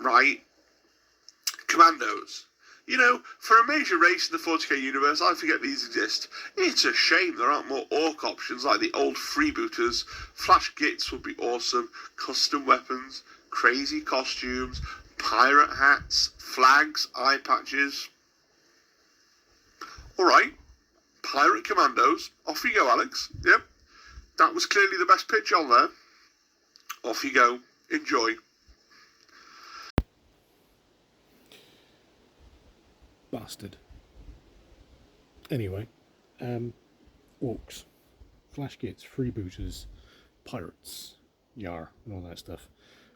right? Commandos. You know, for a major race in the 40k universe, I forget these exist. It's a shame there aren't more orc options like the old freebooters. Flash Gits would be awesome. Custom weapons, crazy costumes, pirate hats, flags, eye patches. Alright, pirate commandos. Off you go, Alex. Yep, that was clearly the best pitch on there. Off you go. Enjoy. Bastard. Anyway, orcs, flash kits, freebooters, pirates, yar, and all that stuff.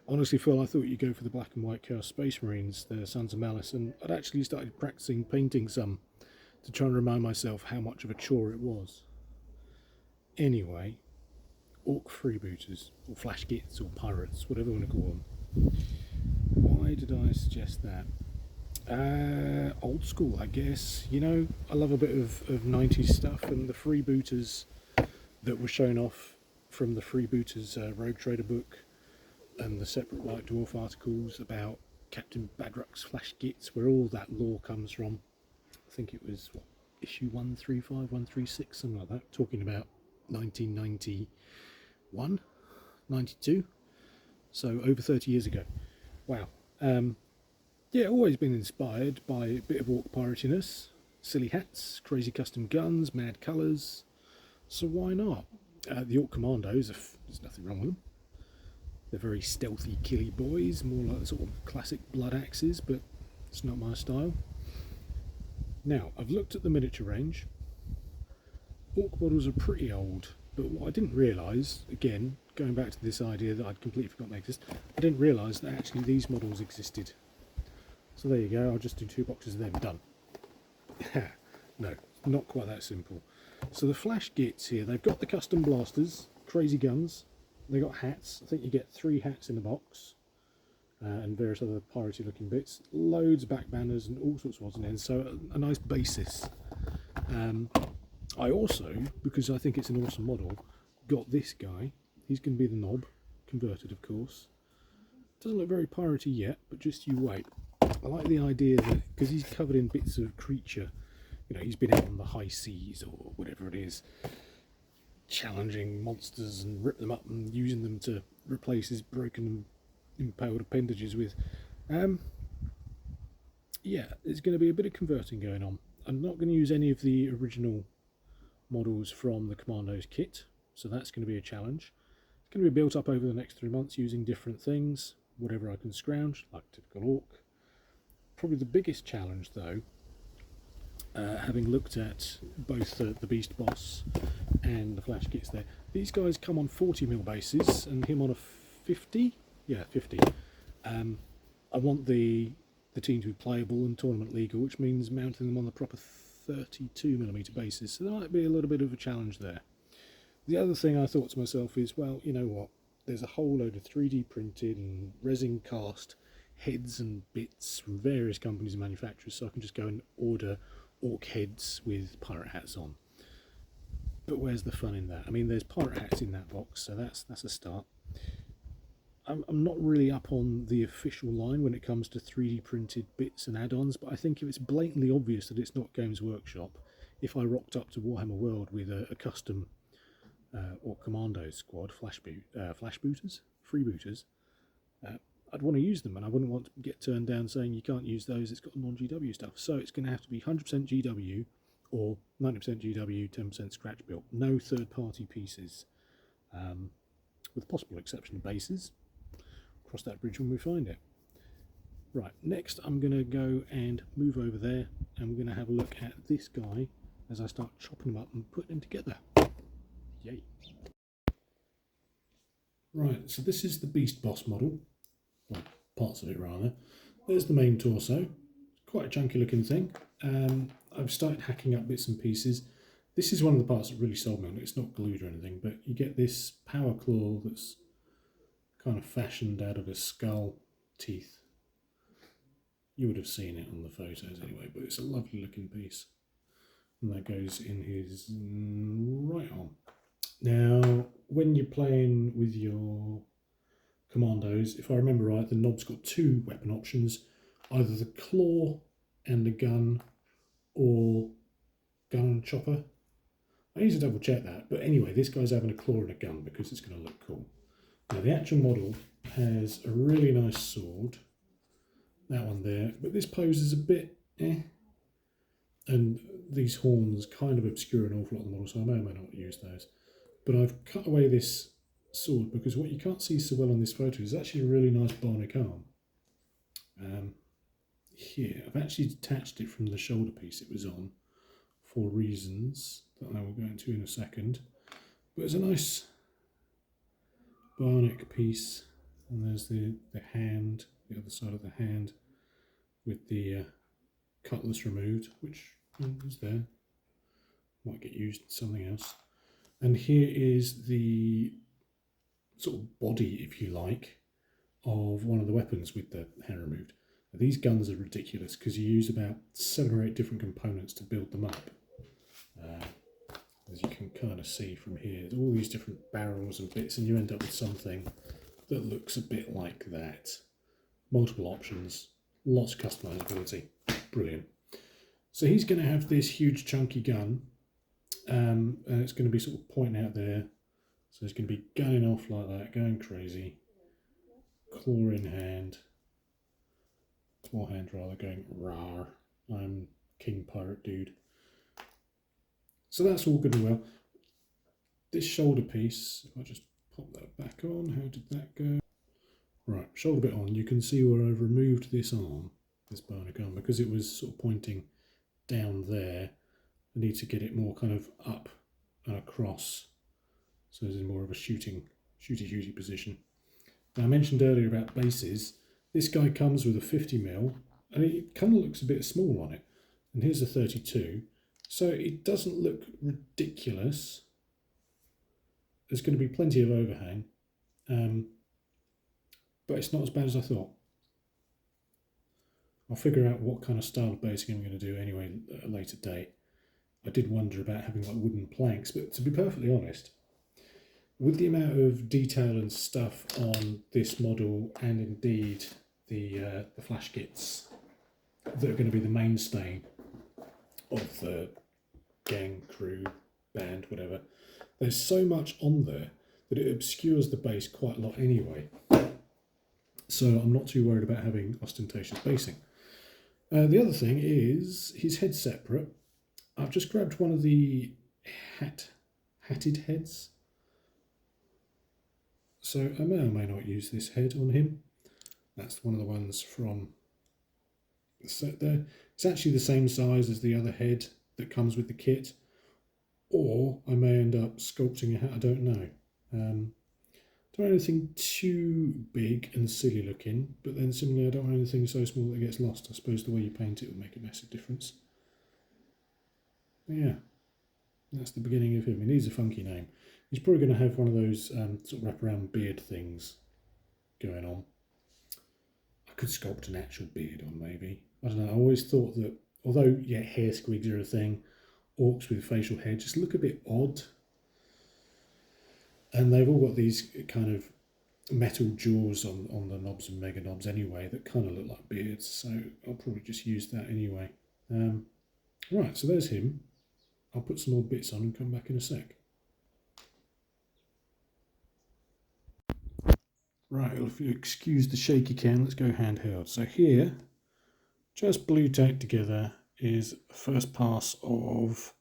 Honestly, Phil, I thought you'd go for the black and white Chaos Space Marines, the Sons of Malice, and I'd actually started practicing painting some to try and remind myself how much of a chore it was. Anyway, orc freebooters, or flash kits, or pirates, whatever you want to call them. Why did I suggest that? Old school, I guess. You know, I love a bit of 90s stuff, and the freebooters that were shown off from the freebooters Rogue Trader book and the separate White Dwarf articles about Captain Badruck's flash kits, where all that lore comes from. I think it was what, issue 135, 136, something like that, talking about 1991, 92, so over 30 years ago. Wow. Yeah, always been inspired by a bit of orc piratiness, silly hats, crazy custom guns, mad colours, so why not? The Orc Commandos, there's nothing wrong with them. They're very stealthy, killy boys, more like the sort of classic blood axes, but it's not my style. Now, I've looked at the miniature range. Orc models are pretty old, but what I didn't realise, again, going back to this idea that I'd completely forgotten they exist, I didn't realise that actually these models existed. So there you go, I'll just do 2 boxes of them, done. No, not quite that simple. So the flash gits here, they've got the custom blasters, crazy guns, they've got hats. I think you get 3 hats in a box, and various other piratey looking bits, loads of back banners and all sorts of odds and ends, so a nice basis. I also, because I think it's an awesome model, got this guy. He's going to be the knob, converted of course. Doesn't look very piratey yet, but just you wait. I like the idea that, because he's covered in bits of creature, you know, he's been out on the high seas or whatever it is, challenging monsters and rip them up and using them to replace his broken and impaled appendages with. Yeah, there's going to be a bit of converting going on. I'm not going to use any of the original models from the Commandos kit, so that's going to be a challenge. It's going to be built up over the next 3 months using different things, whatever I can scrounge, like typical orc. Probably the biggest challenge though, having looked at both the Beast Boss and the flash kits there, these guys come on 40mm bases and him on a 50? Yeah, 50. I want the team to be playable and tournament legal, which means mounting them on the proper 32mm bases, so there might be a little bit of a challenge there. The other thing I thought to myself is, well, you know what, there's a whole load of 3D printed and resin cast heads and bits from various companies and manufacturers, so I can just go and order orc heads with pirate hats on. But where's the fun in that? I mean, there's pirate hats in that box, so that's a start. I'm not really up on the official line when it comes to 3D printed bits and add-ons, but I think if it's blatantly obvious that it's not Games Workshop, if I rocked up to Warhammer World with a custom or Commando squad, flashbooters, freebooters, I'd want to use them, and I wouldn't want to get turned down saying you can't use those, it's got non-GW stuff. So it's going to have to be 100% GW or 90% GW, 10% scratch built. No third-party pieces, with the possible exception of bases. Cross that bridge when we find it. Right, next I'm going to go and move over there, and we're going to have a look at this guy as I start chopping them up and putting them together. Yay. Right, so this is the Beast Boss model. Well, parts of it rather. There's the main torso, quite a chunky looking thing. I've started hacking up bits and pieces. This is one of the parts that really sold me on it. It's not glued or anything, but you get this power claw that's kind of fashioned out of a skull teeth. You would have seen it on the photos anyway, but it's a lovely looking piece. And that goes in his right arm. Now, when you're playing with your Commandos, if I remember right, the knob's got two weapon options, either the claw and the gun, or gun and chopper. I need to double check that, but anyway, this guy's having a claw and a gun because it's going to look cool. Now the actual model has a really nice sword, that one there, but this pose is a bit and these horns kind of obscure an awful lot of the model, so I may or may not use those. But I've cut away this sword because what you can't see so well on this photo is actually a really nice bionic arm. Here, I've actually detached it from the shoulder piece it was on for reasons that I will go into in a second. But it's a nice bionic piece, and there's the hand, the other side of the hand, with the cutlass removed, which is there. Might get used in something else. And here is the sort of body, if you like, of one of the weapons with the hand removed. Now, these guns are ridiculous because you use about 7 or 8 different components to build them up. As you can kind of see from here, there's all these different barrels and bits, and you end up with something that looks a bit like that. Multiple options, lots of customizability, brilliant. So he's going to have this huge chunky gun, and it's going to be sort of pointing out there. So it's going to be gunning off like that, going crazy. Claw in hand. Claw hand rather, going rawr. I'm King Pirate Dude. So that's all good and well. This shoulder piece, if I just pop that back on, how did that go? Right, shoulder bit on, you can see where I've removed this arm, this bionic arm, because it was sort of pointing down there. I need to get it more kind of up and across, so it's in more of a shooty position. Now I mentioned earlier about bases. This guy comes with a 50mm, and it kind of looks a bit small on it. And here's a 32, so it doesn't look ridiculous. There's going to be plenty of overhang, but it's not as bad as I thought. I'll figure out what kind of style of basing I'm going to do anyway at a later date. I did wonder about having like wooden planks, but to be perfectly honest, with the amount of detail and stuff on this model, and indeed the flash kits that are going to be the mainstay of the gang, crew, band, whatever, there's so much on there that it obscures the base quite a lot anyway. So I'm not too worried about having ostentatious basing. The other thing is his head's separate. I've just grabbed one of the hatted heads. So I may or may not use this head on him. That's one of the ones from the set there. It's actually the same size as the other head that comes with the kit. Or I may end up sculpting a hat, I don't know. Don't want anything too big and silly looking, but then similarly I don't want anything so small that it gets lost. I suppose the way you paint it will make a massive difference. But yeah, that's the beginning of him. He needs a funky name. He's probably going to have one of those sort of wraparound beard things going on. I could sculpt an actual beard on maybe. I don't know, I always thought that, although yeah, hair squigs are a thing, orcs with facial hair just look a bit odd. And they've all got these kind of metal jaws on the knobs and mega knobs anyway that kind of look like beards, so I'll probably just use that anyway. Right, so there's him. I'll put some more bits on and come back in a sec. Right, well, if you excuse the shaky cam, let's go handheld. So here, just blue tacked together, is the first pass of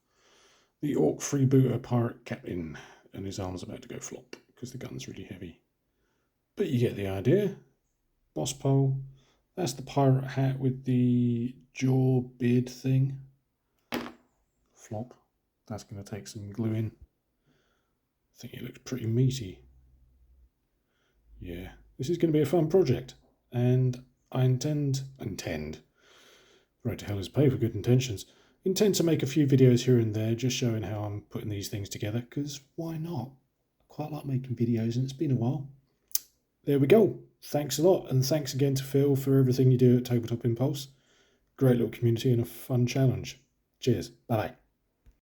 the Orc freebooter pirate captain, and his arm's about to go flop because the gun's really heavy. But you get the idea. Boss pole. That's the pirate hat with the jaw beard thing. Flop. That's going to take some gluing. I think it looks pretty meaty. Yeah, this is going to be a fun project, and I intend, right to hell is pay for good intentions, intend to make a few videos here and there just showing how I'm putting these things together, because why not? I quite like making videos and it's been a while. There we go. Thanks a lot, and thanks again to Phil for everything you do at Tabletop Impulse. Great little community and a fun challenge. Cheers. Bye-bye.